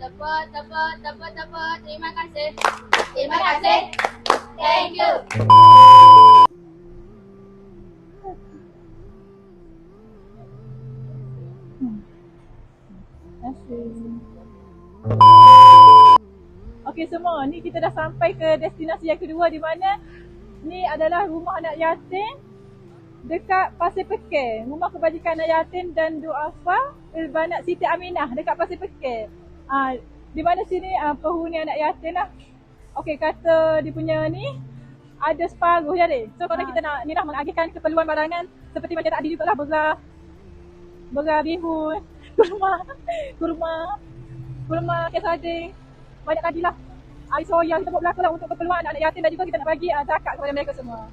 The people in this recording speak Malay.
Tepuk, tepuk, tepuk, tepuk. Terima kasih. Terima kasih. Thank you. Terima kasih. Okey semua, ni kita dah sampai ke destinasi yang kedua di mana ni adalah rumah anak yatim dekat Pasir Pekeh. Rumah Kebajikan Anak Yatim dan Duafa Ilbanat Siti Aminah dekat Pasir Pekeh. Di mana sini penghuni anak yatim lah. Okey, kata dia punya ni ada separuh je deh. So kalau kita nak ni lah mengagihkan keperluan barangan seperti macam tadi jugalah beras bihun, kurma kesading, banyak lagi lah. Air soya kita buat belaka lah untuk keperluan anak yatim dan juga kita nak bagi zakat kepada mereka semua.